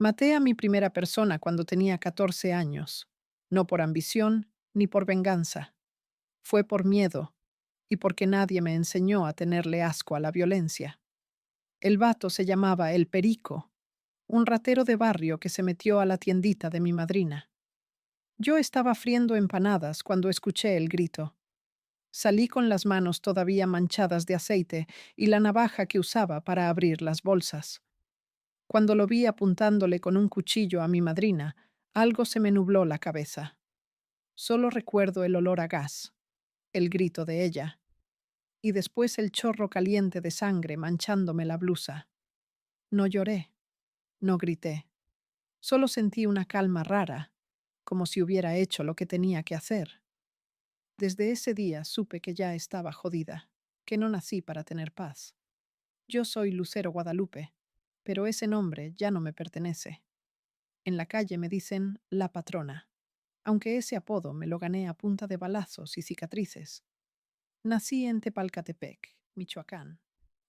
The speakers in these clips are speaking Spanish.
Maté a mi primera persona cuando tenía 14 años, no por ambición ni por venganza. Fue por miedo y porque nadie me enseñó a tenerle asco a la violencia. El vato se llamaba El Perico, un ratero de barrio que se metió a la tiendita de mi madrina. Yo estaba friendo empanadas cuando escuché el grito. Salí con las manos todavía manchadas de aceite y la navaja que usaba para abrir las bolsas. Cuando lo vi apuntándole con un cuchillo a mi madrina, algo se me nubló la cabeza. Solo recuerdo el olor a gas, el grito de ella, y después el chorro caliente de sangre manchándome la blusa. No lloré, no grité. Solo sentí una calma rara, como si hubiera hecho lo que tenía que hacer. Desde ese día supe que ya estaba jodida, que no nací para tener paz. Yo soy Lucero Guadalupe, pero ese nombre ya no me pertenece. En la calle me dicen la patrona, aunque ese apodo me lo gané a punta de balazos y cicatrices. Nací en Tepalcatepec, Michoacán,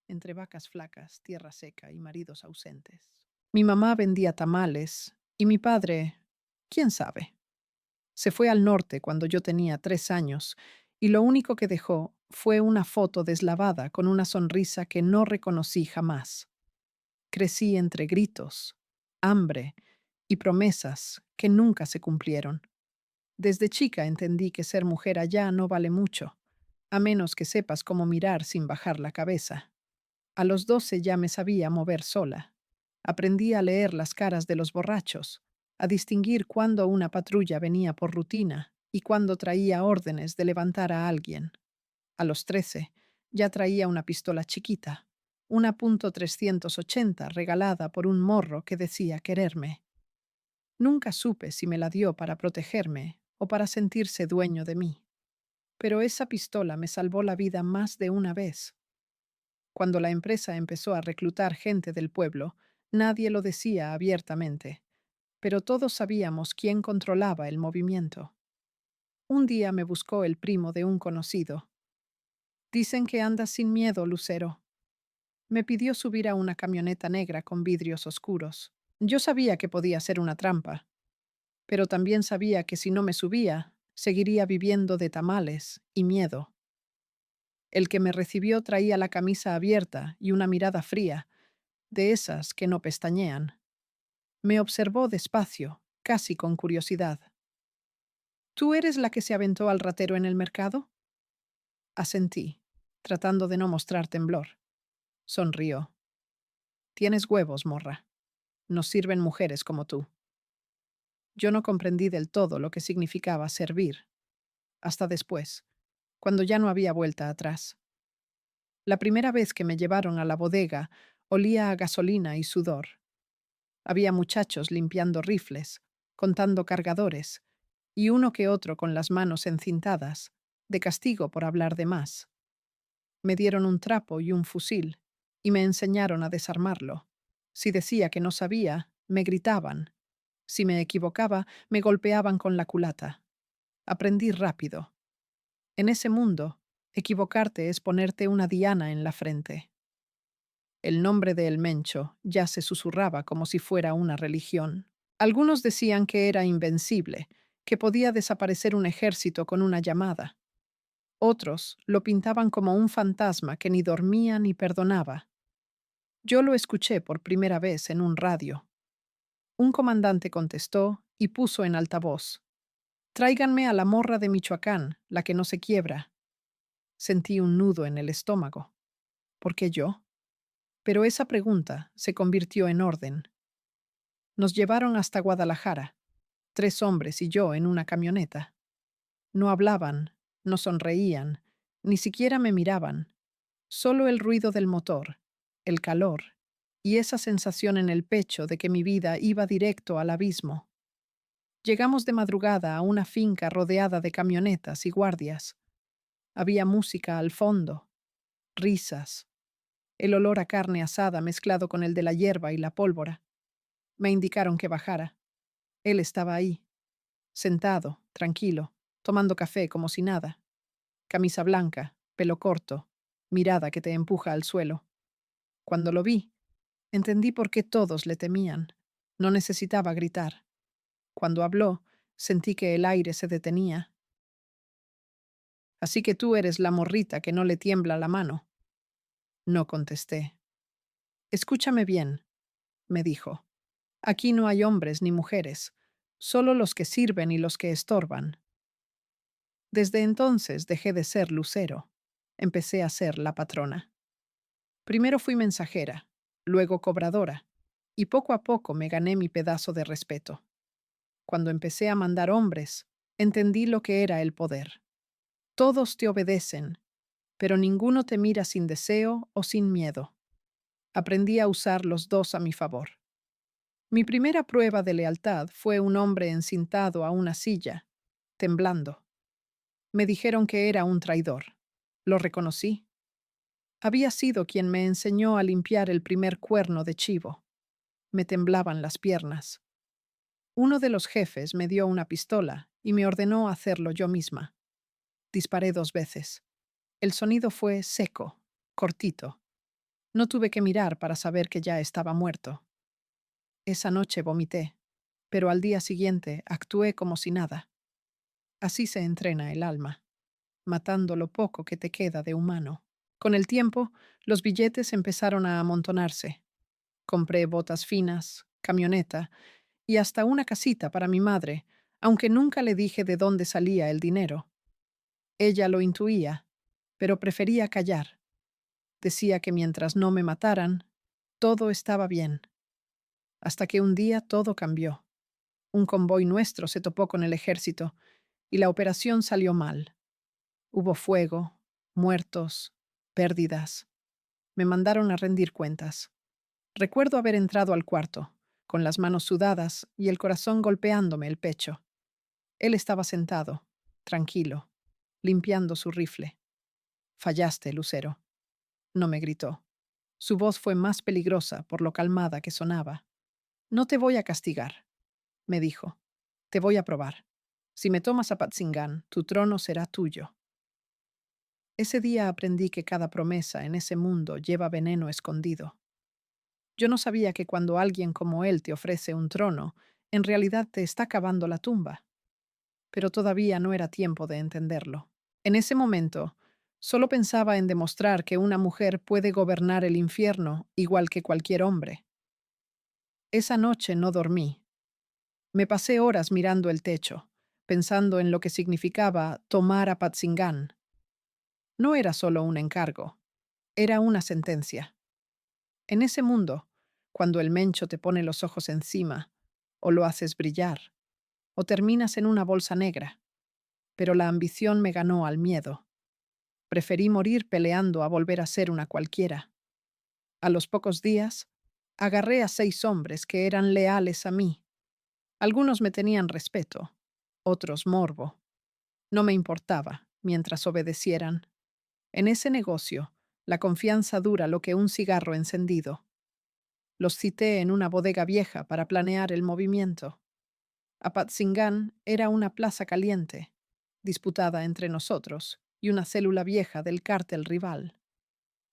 entre vacas flacas, tierra seca y maridos ausentes. Mi mamá vendía tamales y mi padre, quién sabe. Se fue al norte cuando yo tenía 3 años y lo único que dejó fue una foto deslavada con una sonrisa que no reconocí jamás. Crecí entre gritos, hambre y promesas que nunca se cumplieron. Desde chica entendí que ser mujer allá no vale mucho, a menos que sepas cómo mirar sin bajar la cabeza. A los 12 ya me sabía mover sola. Aprendí a leer las caras de los borrachos, a distinguir cuándo una patrulla venía por rutina y cuándo traía órdenes de levantar a alguien. A los 13 ya traía una pistola chiquita, una .380 regalada por un morro que decía quererme. Nunca supe si me la dio para protegerme o para sentirse dueño de mí. Pero esa pistola me salvó la vida más de una vez. Cuando la empresa empezó a reclutar gente del pueblo, nadie lo decía abiertamente, pero todos sabíamos quién controlaba el movimiento. Un día me buscó el primo de un conocido. Dicen que andas sin miedo, Lucero. Me pidió subir a una camioneta negra con vidrios oscuros. Yo sabía que podía ser una trampa, pero también sabía que si no me subía, seguiría viviendo de tamales y miedo. El que me recibió traía la camisa abierta y una mirada fría, de esas que no pestañean. Me observó despacio, casi con curiosidad. ¿Tú eres la que se aventó al ratero en el mercado? Asentí, tratando de no mostrar temblor. Sonrió. Tienes huevos, morra. Nos sirven mujeres como tú. Yo no comprendí del todo lo que significaba servir, hasta después, cuando ya no había vuelta atrás. La primera vez que me llevaron a la bodega, olía a gasolina y sudor. Había muchachos limpiando rifles, contando cargadores, y uno que otro con las manos encintadas, de castigo por hablar de más. Me dieron un trapo y un fusil, y me enseñaron a desarmarlo. Si decía que no sabía, me gritaban. Si me equivocaba, me golpeaban con la culata. Aprendí rápido. En ese mundo, equivocarte es ponerte una diana en la frente. El nombre de El Mencho ya se susurraba como si fuera una religión. Algunos decían que era invencible, que podía desaparecer un ejército con una llamada. Otros lo pintaban como un fantasma que ni dormía ni perdonaba. Yo lo escuché por primera vez en un radio. Un comandante contestó y puso en altavoz: «Tráiganme a la morra de Michoacán, la que no se quiebra». Sentí un nudo en el estómago. ¿Por qué yo? Pero esa pregunta se convirtió en orden. Nos llevaron hasta Guadalajara, 3 hombres y yo en una camioneta. No hablaban, no sonreían, ni siquiera me miraban. Solo el ruido del motor, el calor y esa sensación en el pecho de que mi vida iba directo al abismo. Llegamos de madrugada a una finca rodeada de camionetas y guardias. Había música al fondo, risas, el olor a carne asada mezclado con el de la hierba y la pólvora. Me indicaron que bajara. Él estaba ahí, sentado, tranquilo, tomando café como si nada. Camisa blanca, pelo corto, mirada que te empuja al suelo. Cuando lo vi, entendí por qué todos le temían. No necesitaba gritar. Cuando habló, sentí que el aire se detenía. Así que tú eres la morrita que no le tiembla la mano. No contesté. Escúchame bien, me dijo. Aquí no hay hombres ni mujeres, solo los que sirven y los que estorban. Desde entonces dejé de ser lucero. Empecé a ser la patrona. Primero fui mensajera, luego cobradora, y poco a poco me gané mi pedazo de respeto. Cuando empecé a mandar hombres, entendí lo que era el poder. Todos te obedecen, pero ninguno te mira sin deseo o sin miedo. Aprendí a usar los dos a mi favor. Mi primera prueba de lealtad fue un hombre encintado a una silla, temblando. Me dijeron que era un traidor. Lo reconocí. Había sido quien me enseñó a limpiar el primer cuerno de chivo. Me temblaban las piernas. Uno de los jefes me dio una pistola y me ordenó hacerlo yo misma. Disparé 2 veces. El sonido fue seco, cortito. No tuve que mirar para saber que ya estaba muerto. Esa noche vomité, pero al día siguiente actué como si nada. Así se entrena el alma, matando lo poco que te queda de humano. Con el tiempo, los billetes empezaron a amontonarse. Compré botas finas, camioneta y hasta una casita para mi madre, aunque nunca le dije de dónde salía el dinero. Ella lo intuía, pero prefería callar. Decía que mientras no me mataran, todo estaba bien. Hasta que un día todo cambió. Un convoy nuestro se topó con el ejército y la operación salió mal. Hubo fuego, muertos, pérdidas. Me mandaron a rendir cuentas. Recuerdo haber entrado al cuarto, con las manos sudadas y el corazón golpeándome el pecho. Él estaba sentado, tranquilo, limpiando su rifle. Fallaste, Lucero. No me gritó. Su voz fue más peligrosa por lo calmada que sonaba. No te voy a castigar, me dijo. Te voy a probar. Si me tomas a Patzingán, tu trono será tuyo. Ese día aprendí que cada promesa en ese mundo lleva veneno escondido. Yo no sabía que cuando alguien como él te ofrece un trono, en realidad te está cavando la tumba. Pero todavía no era tiempo de entenderlo. En ese momento, solo pensaba en demostrar que una mujer puede gobernar el infierno igual que cualquier hombre. Esa noche no dormí. Me pasé horas mirando el techo, pensando en lo que significaba tomar a Patzingán. No era solo un encargo, era una sentencia. En ese mundo, cuando el mencho te pone los ojos encima, o lo haces brillar, o terminas en una bolsa negra. Pero la ambición me ganó al miedo. Preferí morir peleando a volver a ser una cualquiera. A los pocos días, agarré a 6 hombres que eran leales a mí. Algunos me tenían respeto, otros morbo. No me importaba, mientras obedecieran. En ese negocio, la confianza dura lo que un cigarro encendido. Los cité en una bodega vieja para planear el movimiento. Apatzingán era una plaza caliente, disputada entre nosotros y una célula vieja del cártel rival.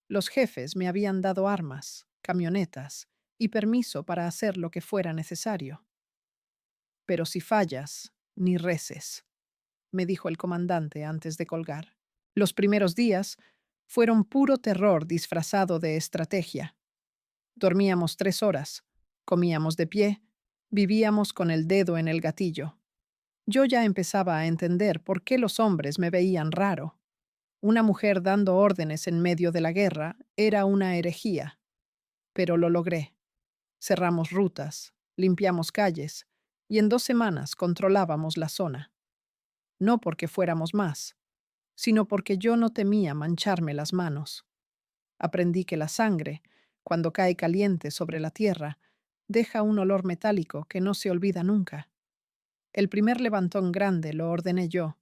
Los jefes me habían dado armas, camionetas y permiso para hacer lo que fuera necesario. Pero si fallas, ni reces, me dijo el comandante antes de colgar. Los primeros días fueron puro terror disfrazado de estrategia. Dormíamos 3 horas, comíamos de pie, vivíamos con el dedo en el gatillo. Yo ya empezaba a entender por qué los hombres me veían raro. Una mujer dando órdenes en medio de la guerra era una herejía. Pero lo logré. Cerramos rutas, limpiamos calles, y en 2 semanas controlábamos la zona. No porque fuéramos más, sino porque yo no temía mancharme las manos. Aprendí que la sangre, cuando cae caliente sobre la tierra, deja un olor metálico que no se olvida nunca. El primer levantón grande lo ordené yo.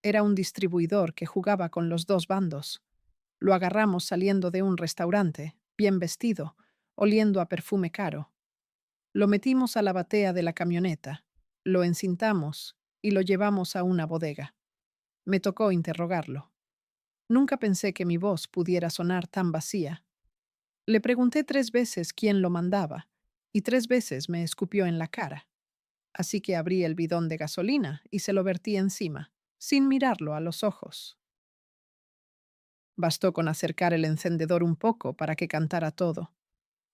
Era un distribuidor que jugaba con los 2 bandos. Lo agarramos saliendo de un restaurante, bien vestido, oliendo a perfume caro. Lo metimos a la batea de la camioneta, lo encintamos y lo llevamos a una bodega. Me tocó interrogarlo. Nunca pensé que mi voz pudiera sonar tan vacía. Le pregunté 3 veces quién lo mandaba, y 3 veces me escupió en la cara. Así que abrí el bidón de gasolina y se lo vertí encima, sin mirarlo a los ojos. Bastó con acercar el encendedor un poco para que cantara todo.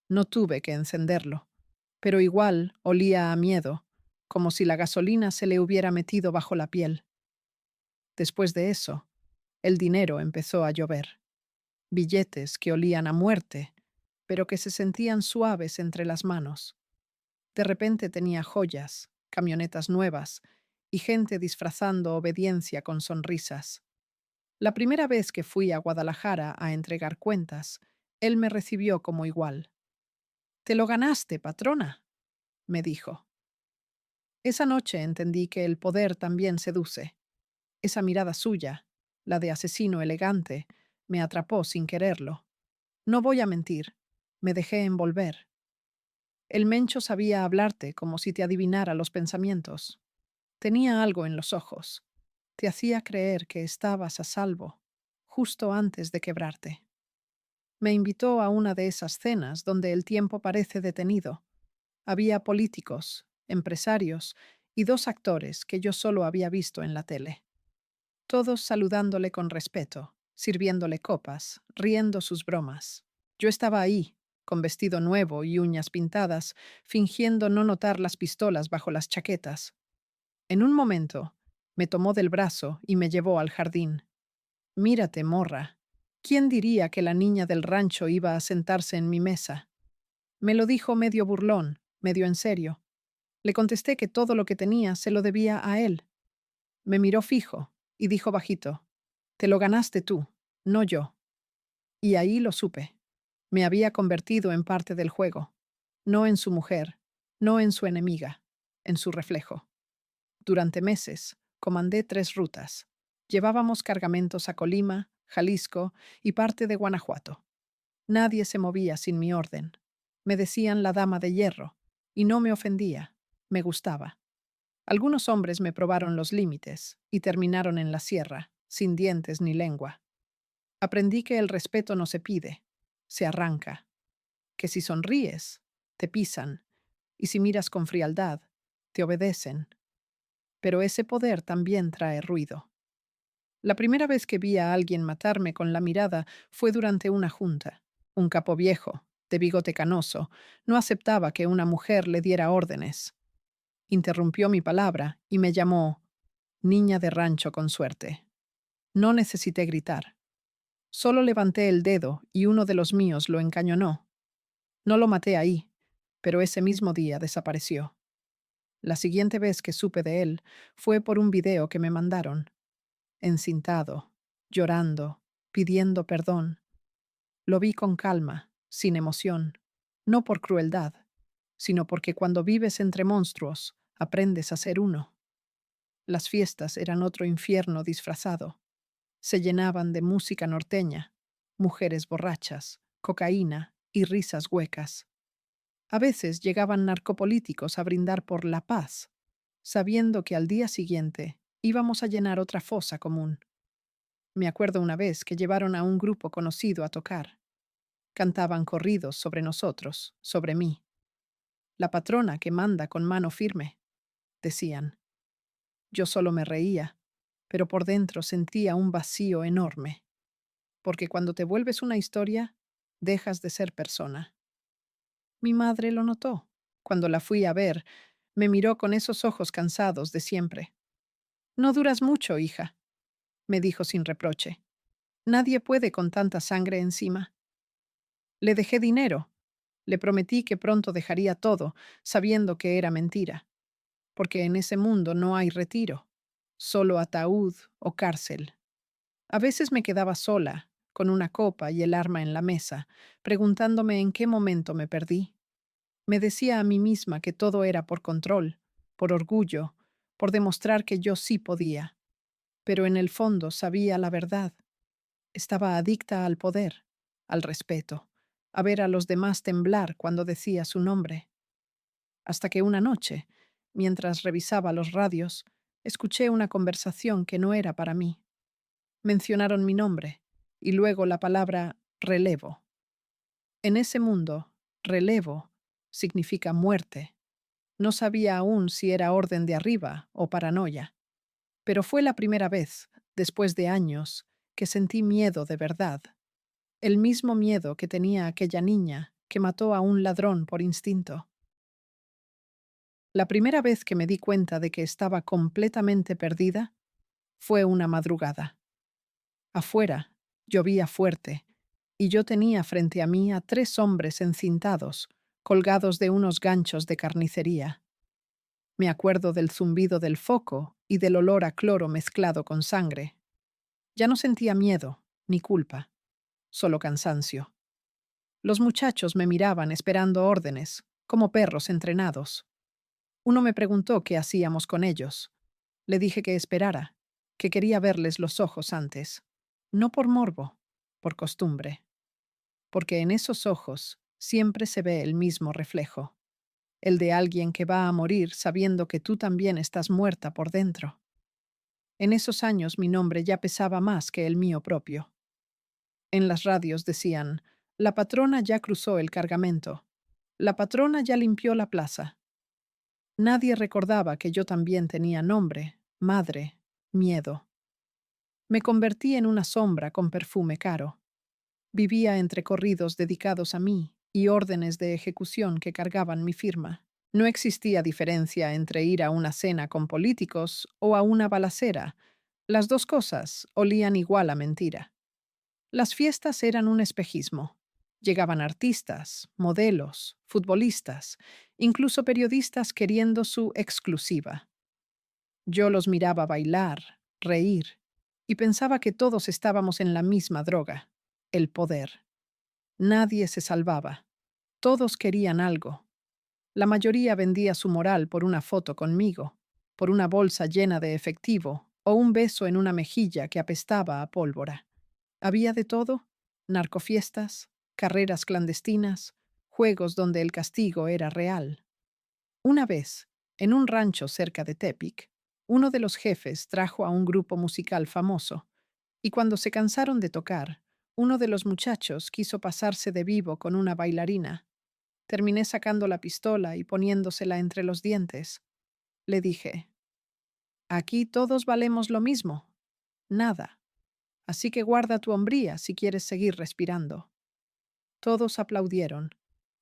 No tuve que encenderlo, pero igual olía a miedo, como si la gasolina se le hubiera metido bajo la piel. Después de eso, el dinero empezó a llover. Billetes que olían a muerte, pero que se sentían suaves entre las manos. De repente tenía joyas, camionetas nuevas y gente disfrazando obediencia con sonrisas. La primera vez que fui a Guadalajara a entregar cuentas, él me recibió como igual. «Te lo ganaste, patrona», me dijo. Esa noche entendí que el poder también seduce. Esa mirada suya, la de asesino elegante, me atrapó sin quererlo. No voy a mentir, me dejé envolver. El Mencho sabía hablarte como si te adivinara los pensamientos. Tenía algo en los ojos. Te hacía creer que estabas a salvo, justo antes de quebrarte. Me invitó a una de esas cenas donde el tiempo parece detenido. Había políticos, empresarios y 2 actores que yo solo había visto en la tele. Todos saludándole con respeto, sirviéndole copas, riendo sus bromas. Yo estaba ahí, con vestido nuevo y uñas pintadas, fingiendo no notar las pistolas bajo las chaquetas. En un momento, me tomó del brazo y me llevó al jardín. «Mírate, morra. ¿Quién diría que la niña del rancho iba a sentarse en mi mesa?» Me lo dijo medio burlón, medio en serio. Le contesté que todo lo que tenía se lo debía a él. Me miró fijo y dijo bajito: «Te lo ganaste tú, no yo». Y ahí lo supe. Me había convertido en parte del juego. No en su mujer, no en su enemiga, en su reflejo. Durante meses, comandé 3 rutas. Llevábamos cargamentos a Colima, Jalisco y parte de Guanajuato. Nadie se movía sin mi orden. Me decían la dama de hierro, y no me ofendía, me gustaba. Algunos hombres me probaron los límites y terminaron en la sierra, sin dientes ni lengua. Aprendí que el respeto no se pide, se arranca, que si sonríes, te pisan, y si miras con frialdad, te obedecen. Pero ese poder también trae ruido. La primera vez que vi a alguien matarme con la mirada fue durante una junta. Un capo viejo, de bigote canoso, no aceptaba que una mujer le diera órdenes. Interrumpió mi palabra y me llamó niña de rancho con suerte. No necesité gritar. Solo levanté el dedo y uno de los míos lo encañonó. No lo maté ahí, pero ese mismo día desapareció. La siguiente vez que supe de él fue por un video que me mandaron. Encintado, llorando, pidiendo perdón. Lo vi con calma, sin emoción, no por crueldad, sino porque cuando vives entre monstruos, aprendes a ser uno. Las fiestas eran otro infierno disfrazado. Se llenaban de música norteña, mujeres borrachas, cocaína y risas huecas. A veces llegaban narcopolíticos a brindar por la paz, sabiendo que al día siguiente íbamos a llenar otra fosa común. Me acuerdo una vez que llevaron a un grupo conocido a tocar. Cantaban corridos sobre nosotros, sobre mí. La patrona que manda con mano firme, decían. Yo solo me reía, pero por dentro sentía un vacío enorme, porque cuando te vuelves una historia, dejas de ser persona. Mi madre lo notó. Cuando la fui a ver, me miró con esos ojos cansados de siempre. «No duras mucho, hija», me dijo sin reproche. «Nadie puede con tanta sangre encima». Le dejé dinero. Le prometí que pronto dejaría todo, sabiendo que era mentira, porque en ese mundo no hay retiro, solo ataúd o cárcel. A veces me quedaba sola, con una copa y el arma en la mesa, preguntándome en qué momento me perdí. Me decía a mí misma que todo era por control, por orgullo, por demostrar que yo sí podía. Pero en el fondo sabía la verdad. Estaba adicta al poder, al respeto, a ver a los demás temblar cuando decía su nombre. Hasta que una noche, mientras revisaba los radios, escuché una conversación que no era para mí. Mencionaron mi nombre y luego la palabra relevo. En ese mundo, relevo significa muerte. No sabía aún si era orden de arriba o paranoia, pero fue la primera vez, después de años, que sentí miedo de verdad. El mismo miedo que tenía aquella niña que mató a un ladrón por instinto. La primera vez que me di cuenta de que estaba completamente perdida fue una madrugada. Afuera, llovía fuerte, y yo tenía frente a mí a 3 hombres encintados, colgados de unos ganchos de carnicería. Me acuerdo del zumbido del foco y del olor a cloro mezclado con sangre. Ya no sentía miedo, ni culpa, solo cansancio. Los muchachos me miraban esperando órdenes, como perros entrenados. Uno me preguntó qué hacíamos con ellos. Le dije que esperara, que quería verles los ojos antes. No por morbo, por costumbre. Porque en esos ojos siempre se ve el mismo reflejo, el de alguien que va a morir sabiendo que tú también estás muerta por dentro. En esos años mi nombre ya pesaba más que el mío propio. En las radios decían, la patrona ya cruzó el cargamento, la patrona ya limpió la plaza. Nadie recordaba que yo también tenía nombre, madre, miedo. Me convertí en una sombra con perfume caro. Vivía entre corridos dedicados a mí y órdenes de ejecución que cargaban mi firma. No existía diferencia entre ir a una cena con políticos o a una balacera. Las dos cosas olían igual a mentira. Las fiestas eran un espejismo. Llegaban artistas, modelos, futbolistas, incluso periodistas queriendo su exclusiva. Yo los miraba bailar, reír, y pensaba que todos estábamos en la misma droga, el poder. Nadie se salvaba. Todos querían algo. La mayoría vendía su moral por una foto conmigo, por una bolsa llena de efectivo o un beso en una mejilla que apestaba a pólvora. Había de todo: narcofiestas, carreras clandestinas, juegos donde el castigo era real. Una vez, en un rancho cerca de Tepic, uno de los jefes trajo a un grupo musical famoso, y cuando se cansaron de tocar, uno de los muchachos quiso pasarse de vivo con una bailarina. Terminé sacando la pistola y poniéndosela entre los dientes. Le dije, aquí todos valemos lo mismo, nada, así que guarda tu hombría si quieres seguir respirando. Todos aplaudieron,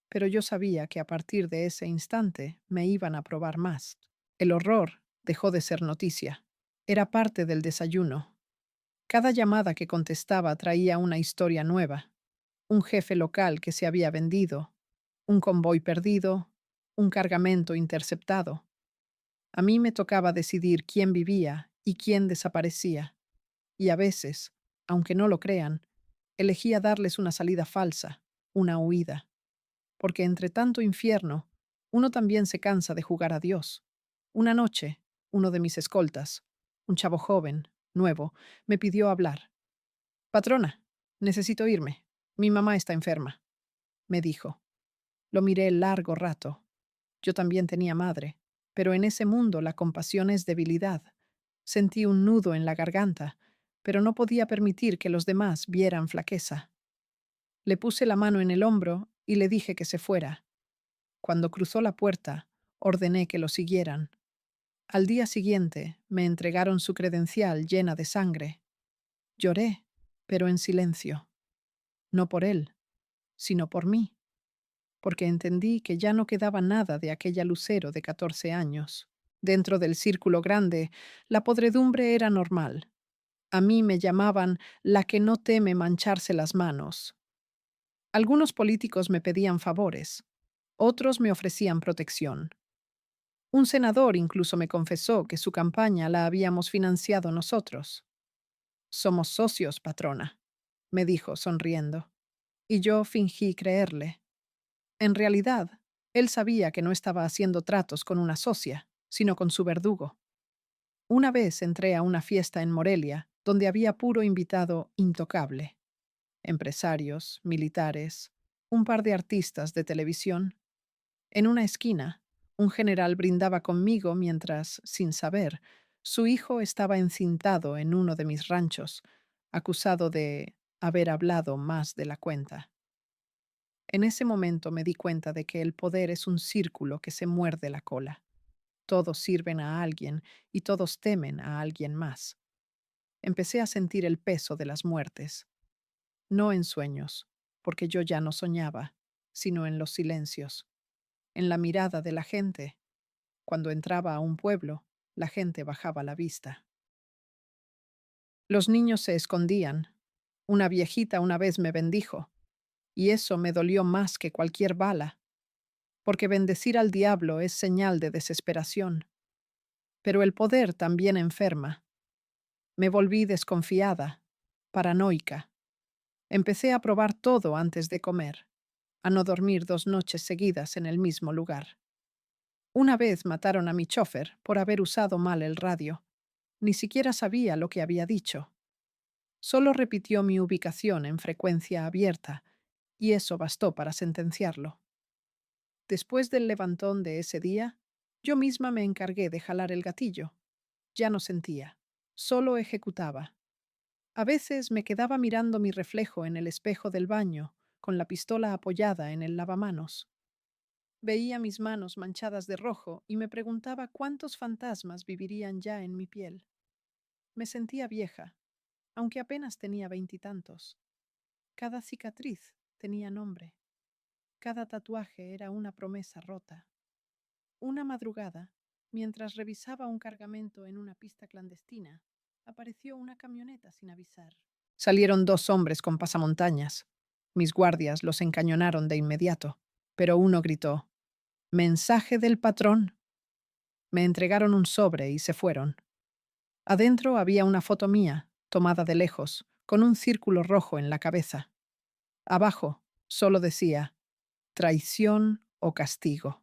pero yo sabía que a partir de ese instante me iban a probar más. El horror dejó de ser noticia. Era parte del desayuno. Cada llamada que contestaba traía una historia nueva. Un jefe local que se había vendido, un convoy perdido, un cargamento interceptado. A mí me tocaba decidir quién vivía y quién desaparecía. Y a veces, aunque no lo crean, elegía darles una salida falsa, una huida. Porque entre tanto infierno, uno también se cansa de jugar a Dios. Una noche, uno de mis escoltas, un chavo joven, nuevo, me pidió hablar. Patrona, necesito irme. Mi mamá está enferma, me dijo. Lo miré largo rato. Yo también tenía madre, pero en ese mundo la compasión es debilidad. Sentí un nudo en la garganta, pero no podía permitir que los demás vieran flaqueza. Le puse la mano en el hombro y le dije que se fuera. Cuando cruzó la puerta, ordené que lo siguieran. Al día siguiente, me entregaron su credencial llena de sangre. Lloré, pero en silencio. No por él, sino por mí, porque entendí que ya no quedaba nada de aquella Lucero de 14 años. Dentro del círculo grande, la podredumbre era normal. A mí me llamaban la que no teme mancharse las manos. Algunos políticos me pedían favores, otros me ofrecían protección. Un senador incluso me confesó que su campaña la habíamos financiado nosotros. Somos socios, patrona, me dijo sonriendo, y yo fingí creerle. En realidad, él sabía que no estaba haciendo tratos con una socia, sino con su verdugo. Una vez entré a una fiesta en Morelia, donde había puro invitado intocable. Empresarios, militares, un par de artistas de televisión. En una esquina, un general brindaba conmigo mientras, sin saber, su hijo estaba encintado en uno de mis ranchos, acusado de haber hablado más de la cuenta. En ese momento me di cuenta de que el poder es un círculo que se muerde la cola. Todos sirven a alguien y todos temen a alguien más. Empecé a sentir el peso de las muertes, no en sueños, porque yo ya no soñaba, sino en los silencios, en la mirada de la gente. Cuando entraba a un pueblo, la gente bajaba la vista. Los niños se escondían. Una viejita una vez me bendijo, y eso me dolió más que cualquier bala, porque bendecir al diablo es señal de desesperación. Pero el poder también enferma. Me volví desconfiada, paranoica. Empecé a probar todo antes de comer, a no dormir 2 noches seguidas en el mismo lugar. Una vez mataron a mi chofer por haber usado mal el radio. Ni siquiera sabía lo que había dicho. Solo repitió mi ubicación en frecuencia abierta, y eso bastó para sentenciarlo. Después del levantón de ese día, yo misma me encargué de jalar el gatillo. Ya no sentía, solo ejecutaba. A veces me quedaba mirando mi reflejo en el espejo del baño, con la pistola apoyada en el lavamanos. Veía mis manos manchadas de rojo y me preguntaba cuántos fantasmas vivirían ya en mi piel. Me sentía vieja, aunque apenas tenía 20 y tantos. Cada cicatriz tenía nombre. Cada tatuaje era una promesa rota. Una madrugada, mientras revisaba un cargamento en una pista clandestina, apareció una camioneta sin avisar. Salieron 2 hombres con pasamontañas. Mis guardias los encañonaron de inmediato, pero uno gritó: «¡Mensaje del patrón!». Me entregaron un sobre y se fueron. Adentro había una foto mía, tomada de lejos, con un círculo rojo en la cabeza. Abajo solo decía: «Traición o castigo».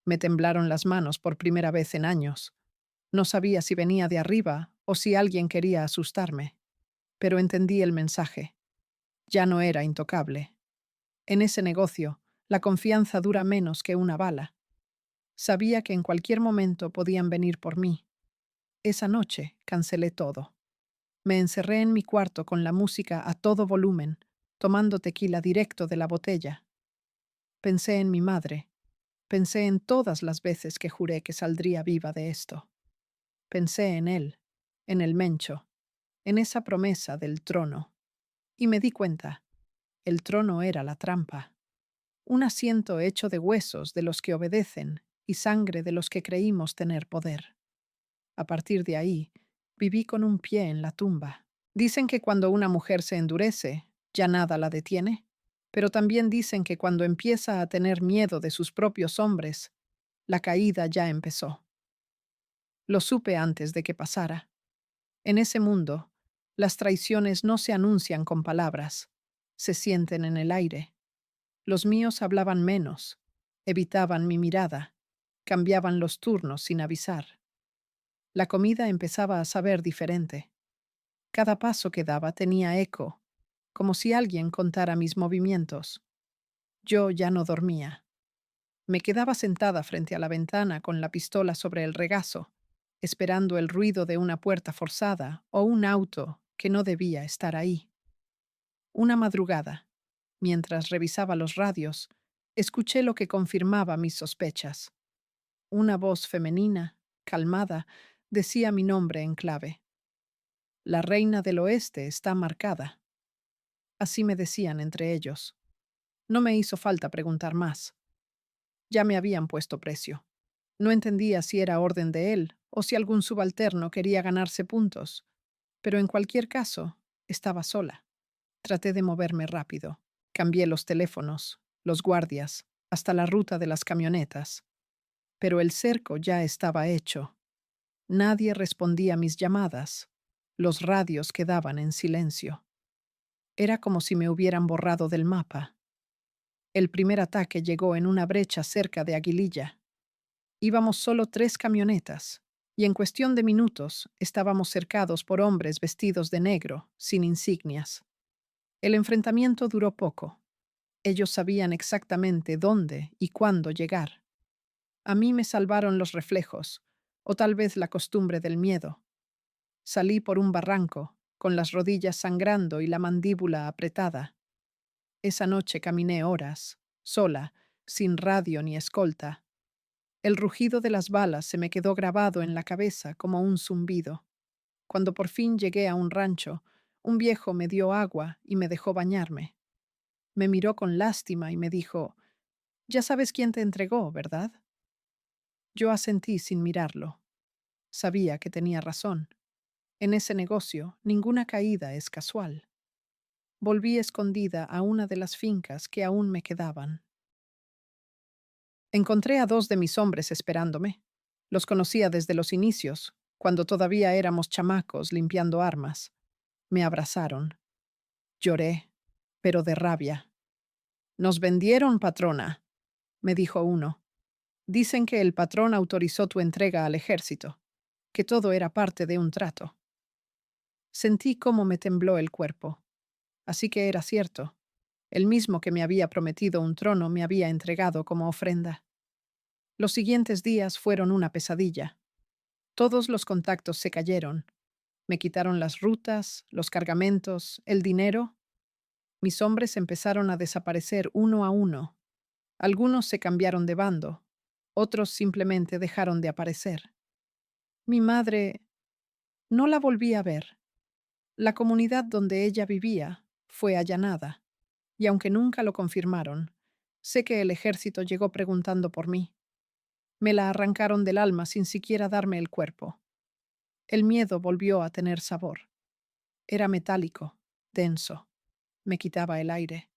Me temblaron las manos por primera vez en años. No sabía si venía de arriba o si alguien quería asustarme, pero entendí el mensaje. Ya no era intocable. En ese negocio, la confianza dura menos que una bala. Sabía que en cualquier momento podían venir por mí. Esa noche cancelé todo. Me encerré en mi cuarto con la música a todo volumen, tomando tequila directo de la botella. Pensé en mi madre. Pensé en todas las veces que juré que saldría viva de esto. Pensé en él, en el Mencho, en esa promesa del trono. Y me di cuenta, el trono era la trampa. Un asiento hecho de huesos de los que obedecen y sangre de los que creímos tener poder. A partir de ahí, viví con un pie en la tumba. Dicen que cuando una mujer se endurece, ya nada la detiene, pero también dicen que cuando empieza a tener miedo de sus propios hombres, la caída ya empezó. Lo supe antes de que pasara. En ese mundo, las traiciones no se anuncian con palabras, se sienten en el aire. Los míos hablaban menos, evitaban mi mirada, cambiaban los turnos sin avisar. La comida empezaba a saber diferente. Cada paso que daba tenía eco, como si alguien contara mis movimientos. Yo ya no dormía. Me quedaba sentada frente a la ventana con la pistola sobre el regazo, esperando el ruido de una puerta forzada o un auto que no debía estar ahí. Una madrugada, mientras revisaba los radios, escuché lo que confirmaba mis sospechas. Una voz femenina, calmada, decía mi nombre en clave. «La reina del oeste está marcada». Así me decían entre ellos. No me hizo falta preguntar más. Ya me habían puesto precio. No entendía si era orden de él o si algún subalterno quería ganarse puntos, pero en cualquier caso, estaba sola. Traté de moverme rápido. Cambié los teléfonos, los guardias, hasta la ruta de las camionetas. Pero el cerco ya estaba hecho. Nadie respondía a mis llamadas. Los radios quedaban en silencio. Era como si me hubieran borrado del mapa. El primer ataque llegó en una brecha cerca de Aguililla. Íbamos solo 3 camionetas, y en cuestión de minutos estábamos cercados por hombres vestidos de negro, sin insignias. El enfrentamiento duró poco. Ellos sabían exactamente dónde y cuándo llegar. A mí me salvaron los reflejos, o tal vez la costumbre del miedo. Salí por un barranco, con las rodillas sangrando y la mandíbula apretada. Esa noche caminé horas, sola, sin radio ni escolta. El rugido de las balas se me quedó grabado en la cabeza como un zumbido. Cuando por fin llegué a un rancho, un viejo me dio agua y me dejó bañarme. Me miró con lástima y me dijo, «Ya sabes quién te entregó, ¿verdad?». Yo asentí sin mirarlo. Sabía que tenía razón. En ese negocio, ninguna caída es casual. Volví escondida a una de las fincas que aún me quedaban. Encontré a 2 de mis hombres esperándome. Los conocía desde los inicios, cuando todavía éramos chamacos limpiando armas. Me abrazaron. Lloré, pero de rabia. «Nos vendieron, patrona», me dijo uno. «Dicen que el patrón autorizó tu entrega al ejército, que todo era parte de un trato». Sentí cómo me tembló el cuerpo. Así que era cierto. El mismo que me había prometido un trono me había entregado como ofrenda. Los siguientes días fueron una pesadilla. Todos los contactos se cayeron. Me quitaron las rutas, los cargamentos, el dinero. Mis hombres empezaron a desaparecer uno a uno. Algunos se cambiaron de bando, otros simplemente dejaron de aparecer. Mi madre no la volví a ver. La comunidad donde ella vivía fue allanada, y aunque nunca lo confirmaron, sé que el ejército llegó preguntando por mí. Me la arrancaron del alma sin siquiera darme el cuerpo. El miedo volvió a tener sabor. Era metálico, denso. Me quitaba el aire.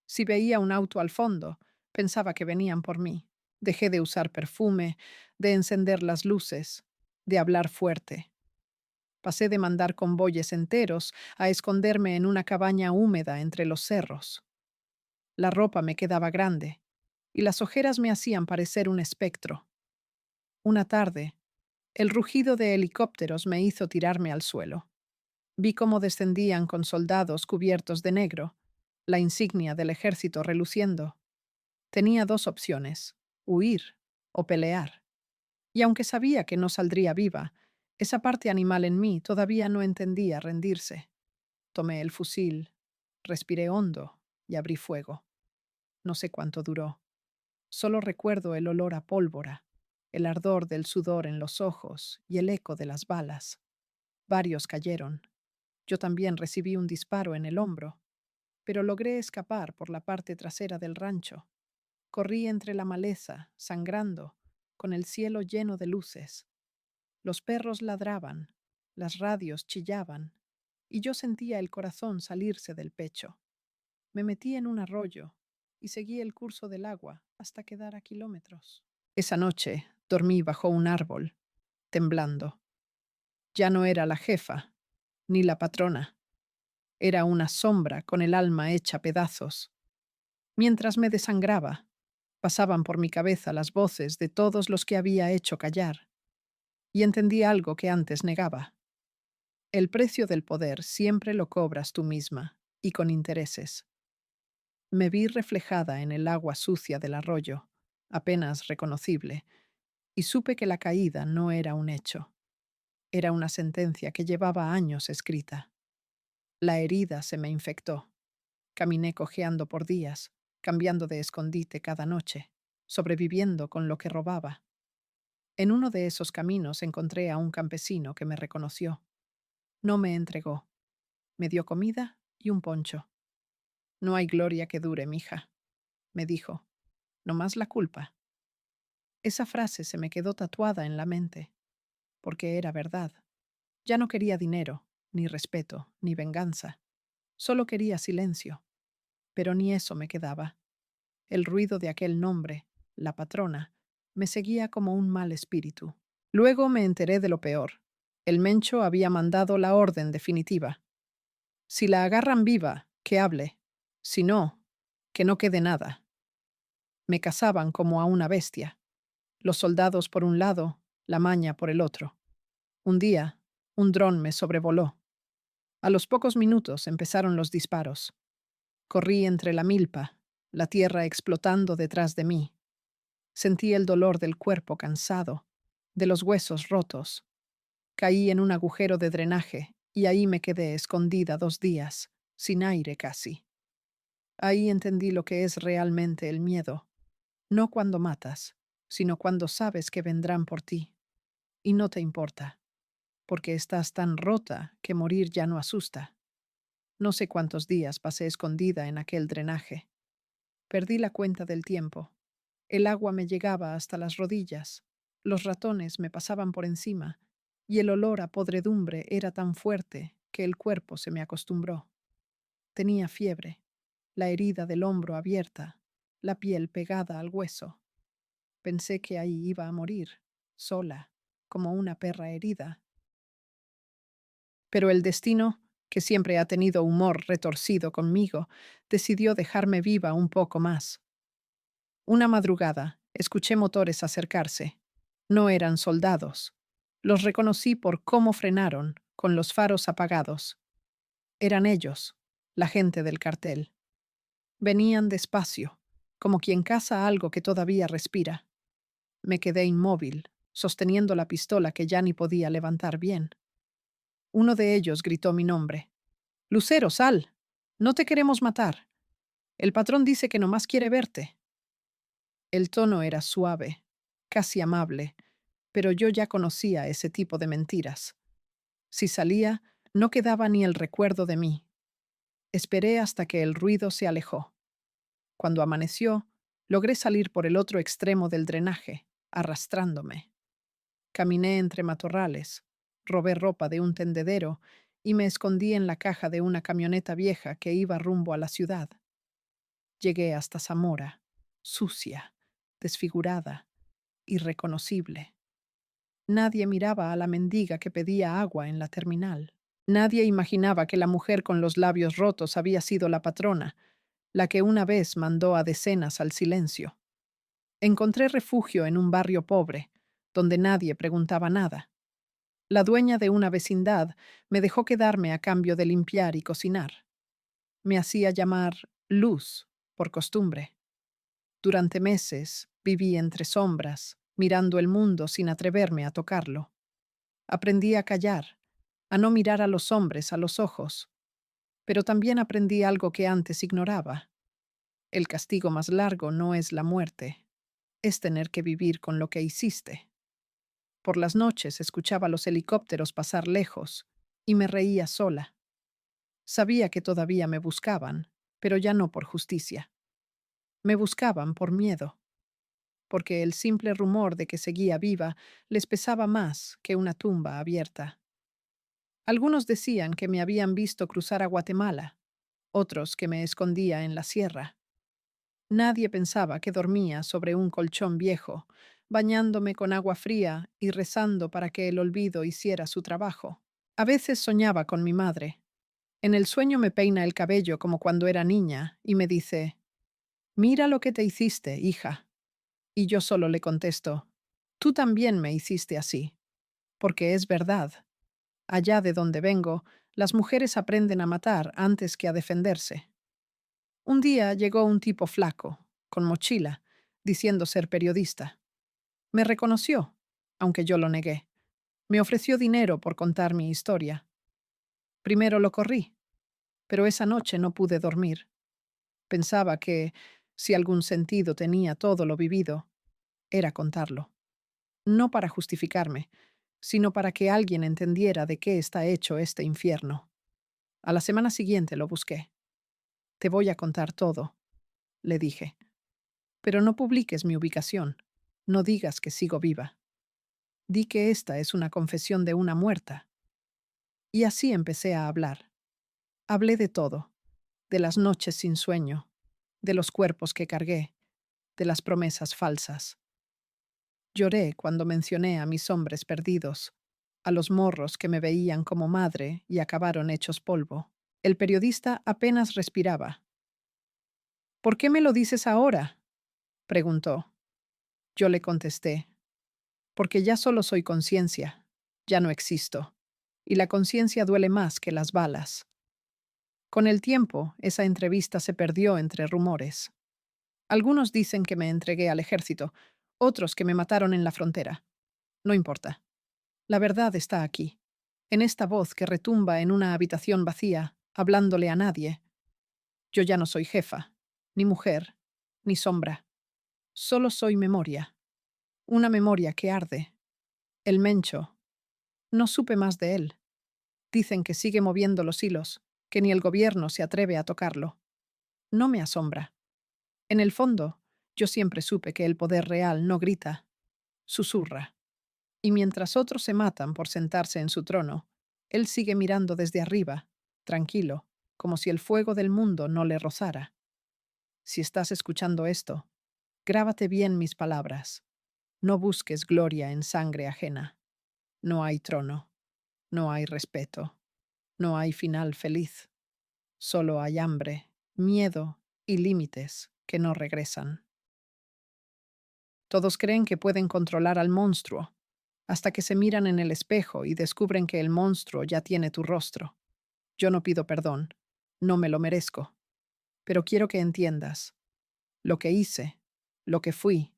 Si veía un auto al fondo, pensaba que venían por mí. Dejé de usar perfume, de encender las luces, de hablar fuerte. Pasé de mandar convoyes enteros a esconderme en una cabaña húmeda entre los cerros. La ropa me quedaba grande, y las ojeras me hacían parecer un espectro. Una tarde, el rugido de helicópteros me hizo tirarme al suelo. Vi cómo descendían con soldados cubiertos de negro, la insignia del ejército reluciendo. Tenía 2 opciones, huir o pelear. Y aunque sabía que no saldría viva, esa parte animal en mí todavía no entendía rendirse. Tomé el fusil, respiré hondo y abrí fuego. No sé cuánto duró. Solo recuerdo el olor a pólvora, el ardor del sudor en los ojos y el eco de las balas. Varios cayeron. Yo también recibí un disparo en el hombro, pero logré escapar por la parte trasera del rancho. Corrí entre la maleza, sangrando, con el cielo lleno de luces. Los perros ladraban, las radios chillaban, y yo sentía el corazón salirse del pecho. Me metí en un arroyo y seguí el curso del agua hasta quedar a kilómetros. Esa noche dormí bajo un árbol, temblando. Ya no era la jefa, ni la patrona. Era una sombra con el alma hecha pedazos. Mientras me desangraba, pasaban por mi cabeza las voces de todos los que había hecho callar, y entendí algo que antes negaba. El precio del poder siempre lo cobras tú misma, y con intereses. Me vi reflejada en el agua sucia del arroyo, apenas reconocible, y supe que la caída no era un hecho. Era una sentencia que llevaba años escrita. La herida se me infectó. Caminé cojeando por días, cambiando de escondite cada noche, sobreviviendo con lo que robaba. En uno de esos caminos encontré a un campesino que me reconoció. No me entregó. Me dio comida y un poncho. «No hay gloria que dure, mija», me dijo. «No más la culpa». Esa frase se me quedó tatuada en la mente, porque era verdad. Ya no quería dinero, ni respeto, ni venganza. Solo quería silencio. Pero ni eso me quedaba. El ruido de aquel nombre, la patrona, me seguía como un mal espíritu. Luego me enteré de lo peor. El Mencho había mandado la orden definitiva. Si la agarran viva, que hable. Si no, que no quede nada. Me cazaban como a una bestia. Los soldados por un lado, la maña por el otro. Un día, un dron me sobrevoló. A los pocos minutos empezaron los disparos. Corrí entre la milpa, la tierra explotando detrás de mí. Sentí el dolor del cuerpo cansado, de los huesos rotos. Caí en un agujero de drenaje y ahí me quedé escondida 2 días, sin aire casi. Ahí entendí lo que es realmente el miedo, no cuando matas, sino cuando sabes que vendrán por ti, y no te importa, porque estás tan rota que morir ya no asusta. No sé cuántos días pasé escondida en aquel drenaje. Perdí la cuenta del tiempo. El agua me llegaba hasta las rodillas, los ratones me pasaban por encima, y el olor a podredumbre era tan fuerte que el cuerpo se me acostumbró. Tenía fiebre, la herida del hombro abierta, la piel pegada al hueso. Pensé que ahí iba a morir, sola, como una perra herida. Pero el destino, que siempre ha tenido humor retorcido conmigo, decidió dejarme viva un poco más. Una madrugada, escuché motores acercarse. No eran soldados. Los reconocí por cómo frenaron, con los faros apagados. Eran ellos, la gente del cartel. Venían despacio, como quien caza algo que todavía respira. Me quedé inmóvil, sosteniendo la pistola que ya ni podía levantar bien. Uno de ellos gritó mi nombre. Lucero, sal. No te queremos matar. El patrón dice que nomás quiere verte. El tono era suave, casi amable, pero yo ya conocía ese tipo de mentiras. Si salía, no quedaba ni el recuerdo de mí. Esperé hasta que el ruido se alejó. Cuando amaneció, logré salir por el otro extremo del drenaje, arrastrándome. Caminé entre matorrales, robé ropa de un tendedero y me escondí en la caja de una camioneta vieja que iba rumbo a la ciudad. Llegué hasta Zamora, sucia, desfigurada, irreconocible. Nadie miraba a la mendiga que pedía agua en la terminal. Nadie imaginaba que la mujer con los labios rotos había sido la patrona, la que una vez mandó a decenas al silencio. Encontré refugio en un barrio pobre, donde nadie preguntaba nada. La dueña de una vecindad me dejó quedarme a cambio de limpiar y cocinar. Me hacía llamar Luz, por costumbre. Durante meses viví entre sombras, mirando el mundo sin atreverme a tocarlo. Aprendí a callar, a no mirar a los hombres a los ojos, pero también aprendí algo que antes ignoraba. El castigo más largo no es la muerte, es tener que vivir con lo que hiciste. Por las noches escuchaba los helicópteros pasar lejos y me reía sola. Sabía que todavía me buscaban, pero ya no por justicia. Me buscaban por miedo, porque el simple rumor de que seguía viva les pesaba más que una tumba abierta. Algunos decían que me habían visto cruzar a Guatemala, otros que me escondía en la sierra. Nadie pensaba que dormía sobre un colchón viejo, bañándome con agua fría y rezando para que el olvido hiciera su trabajo. A veces soñaba con mi madre. En el sueño me peina el cabello como cuando era niña y me dice, «Mira lo que te hiciste, hija». Y yo solo le contesto, «Tú también me hiciste así». Porque es verdad. Allá de donde vengo, las mujeres aprenden a matar antes que a defenderse. Un día llegó un tipo flaco, con mochila, diciendo ser periodista. Me reconoció, aunque yo lo negué. Me ofreció dinero por contar mi historia. Primero lo corrí, pero esa noche no pude dormir. Pensaba que, si algún sentido tenía todo lo vivido, era contarlo. No para justificarme, sino para que alguien entendiera de qué está hecho este infierno. A la semana siguiente lo busqué. Te voy a contar todo, le dije. Pero no publiques mi ubicación. No digas que sigo viva. Di que esta es una confesión de una muerta. Y así empecé a hablar. Hablé de todo, de las noches sin sueño, de los cuerpos que cargué, de las promesas falsas. Lloré cuando mencioné a mis hombres perdidos, a los morros que me veían como madre y acabaron hechos polvo. El periodista apenas respiraba. ¿Por qué me lo dices ahora?, preguntó. Yo le contesté, porque ya solo soy conciencia, ya no existo, y la conciencia duele más que las balas. Con el tiempo, esa entrevista se perdió entre rumores. Algunos dicen que me entregué al ejército, otros que me mataron en la frontera. No importa. La verdad está aquí, en esta voz que retumba en una habitación vacía, hablándole a nadie. Yo ya no soy jefa, ni mujer, ni sombra. Solo soy memoria. Una memoria que arde. El Mencho. No supe más de él. Dicen que sigue moviendo los hilos, que ni el gobierno se atreve a tocarlo. No me asombra. En el fondo, yo siempre supe que el poder real no grita, susurra. Y mientras otros se matan por sentarse en su trono, él sigue mirando desde arriba, tranquilo, como si el fuego del mundo no le rozara. Si estás escuchando esto, grábate bien mis palabras. No busques gloria en sangre ajena. No hay trono, no hay respeto, no hay final feliz. Solo hay hambre, miedo y límites que no regresan. Todos creen que pueden controlar al monstruo, hasta que se miran en el espejo y descubren que el monstruo ya tiene tu rostro. Yo no pido perdón, no me lo merezco, pero quiero que entiendas. Lo que hice, lo que fui,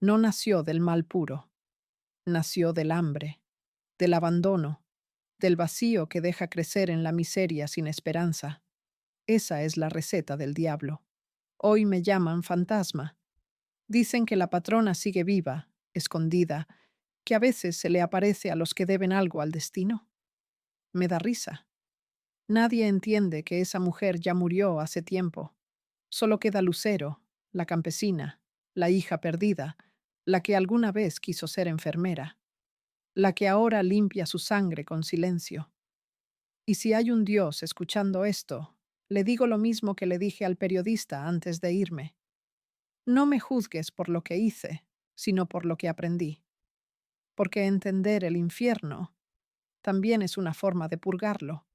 no nació del mal puro, nació del hambre, del abandono, del vacío que deja crecer en la miseria sin esperanza. Esa es la receta del diablo. Hoy me llaman fantasma. Dicen que la patrona sigue viva, escondida, que a veces se le aparece a los que deben algo al destino. Me da risa. Nadie entiende que esa mujer ya murió hace tiempo. Solo queda Lucero, la campesina, la hija perdida, la que alguna vez quiso ser enfermera, la que ahora limpia su sangre con silencio. Y si hay un Dios escuchando esto, le digo lo mismo que le dije al periodista antes de irme. No me juzgues por lo que hice, sino por lo que aprendí. Porque entender el infierno también es una forma de purgarlo.